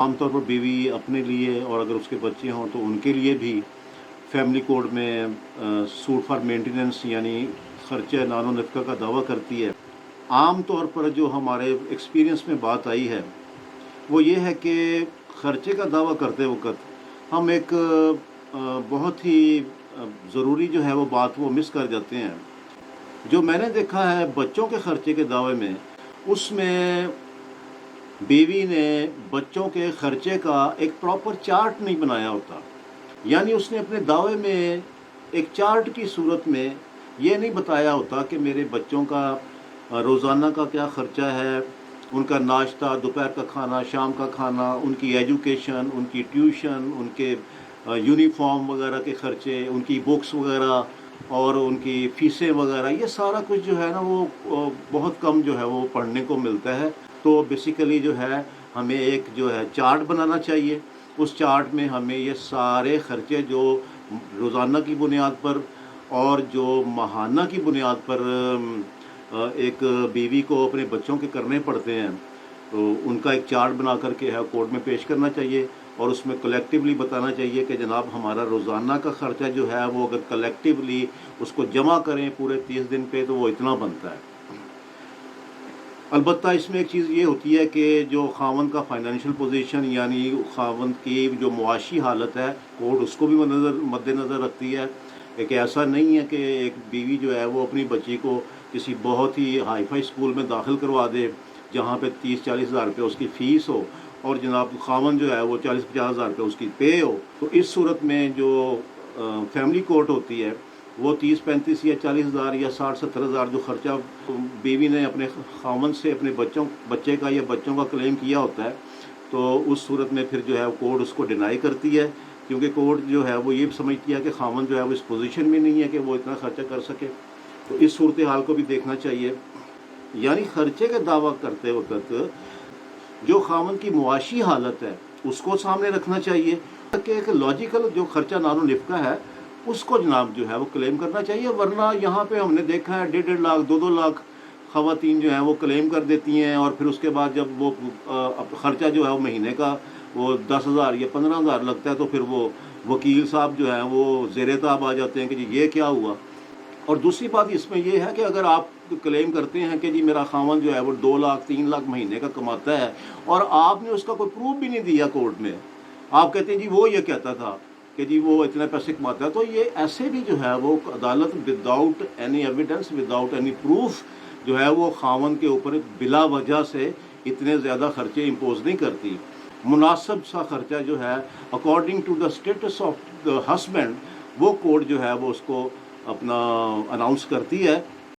عام طور پر بیوی اپنے لیے اور اگر اس کے بچے ہوں تو ان کے لیے بھی فیملی کوڈ میں سوٹ فار مینٹیننس یعنی خرچہ نان و نفقہ کا دعویٰ کرتی ہے۔ عام طور پر جو ہمارے ایکسپیرینس میں بات آئی ہے وہ یہ ہے کہ خرچے کا دعویٰ کرتے وقت ہم ایک بہت ہی ضروری جو ہے وہ بات وہ مس کر جاتے ہیں۔ جو میں نے دیکھا ہے بچوں کے خرچے کے دعوے میں، اس میں بیوی نے بچوں کے خرچے کا ایک پراپر چارٹ نہیں بنایا ہوتا، یعنی اس نے اپنے دعوے میں ایک چارٹ کی صورت میں یہ نہیں بتایا ہوتا کہ میرے بچوں کا روزانہ کا کیا خرچہ ہے، ان کا ناشتہ، دوپہر کا کھانا، شام کا کھانا، ان کی ایجوکیشن، ان کی ٹیوشن، ان کے یونیفارم وغیرہ کے خرچے، ان کی بکس وغیرہ اور ان کی فیسیں وغیرہ، یہ سارا کچھ جو ہے نا وہ بہت کم جو ہے وہ پڑھنے کو ملتا ہے۔ تو بیسیکلی جو ہے ہمیں ایک جو ہے چارٹ بنانا چاہیے، اس چارٹ میں ہمیں یہ سارے خرچے جو روزانہ کی بنیاد پر اور جو ماہانہ کی بنیاد پر ایک بیوی کو اپنے بچوں کے کرنے پڑتے ہیں، تو ان کا ایک چارٹ بنا کر کے ہے کورٹ میں پیش کرنا چاہیے، اور اس میں کلیکٹیولی بتانا چاہیے کہ جناب ہمارا روزانہ کا خرچہ جو ہے وہ اگر کلیکٹیولی اس کو جمع کریں پورے 30 دن پہ تو وہ اتنا بنتا ہے۔ البتہ اس میں ایک چیز یہ ہوتی ہے کہ جو خاوند کا فائنینشیل پوزیشن یعنی خاوند کی جو معاشی حالت ہے، کورٹ اس کو بھی مد نظر رکھتی ہے۔ ایک ایسا نہیں ہے کہ ایک بیوی جو ہے وہ اپنی بچی کو کسی بہت ہی ہائی فائی اسکول میں داخل کروا دے جہاں پہ 30-40 ہزار روپے اس کی فیس ہو اور جناب خاوند جو ہے وہ 40-50 ہزار روپے اس کی پے ہو۔ تو اس صورت میں جو فیملی کورٹ ہوتی ہے وہ 30-35 یا 40 ہزار یا 60-70 ہزار جو خرچہ بیوی نے اپنے خاوند سے اپنے بچے کا یا بچوں کا کلیم کیا ہوتا ہے، تو اس صورت میں پھر جو ہے کورٹ اس کو ڈینائی کرتی ہے، کیونکہ کورٹ جو ہے وہ یہ سمجھتی ہے کہ خاوند جو ہے وہ اس پوزیشن میں نہیں ہے کہ وہ اتنا خرچہ کر سکے۔ تو اس صورتحال کو بھی دیکھنا چاہیے، یعنی خرچے کا دعویٰ کرتے وقت جو خاوند کی معاشی حالت ہے اس کو سامنے رکھنا چاہیے کہ ایک لاجیکل جو خرچہ نان و نفقہ ہے اس کو جناب جو ہے وہ کلیم کرنا چاہیے، ورنہ یہاں پہ ہم نے دیکھا ہے 1.5 لاکھ 2 لاکھ خواتین جو ہیں وہ کلیم کر دیتی ہیں، اور پھر اس کے بعد جب وہ خرچہ جو ہے وہ مہینے کا وہ 10,000 یا 15,000 لگتا ہے تو پھر وہ وکیل صاحب جو ہیں وہ زیر تاب آ جاتے ہیں کہ جی یہ کیا ہوا۔ اور دوسری بات اس میں یہ ہے کہ اگر آپ کلیم کرتے ہیں کہ جی میرا خاوند جو ہے وہ 2 لاکھ 3 لاکھ مہینے کا کماتا ہے اور آپ نے اس کا کوئی پروف بھی نہیں دیا کورٹ میں، آپ کہتے ہیں جی وہ یہ کہتا تھا کہ جی وہ اتنے پیسے کماتا ہے، تو یہ ایسے بھی جو ہے وہ عدالت without any evidence without any proof جو ہے وہ خاوند کے اوپر بلا وجہ سے اتنے زیادہ خرچے امپوز نہیں کرتی۔ مناسب سا خرچہ جو ہے according to the status of the husband وہ کورٹ جو ہے وہ اس کو اپنا اناؤنس کرتی ہے۔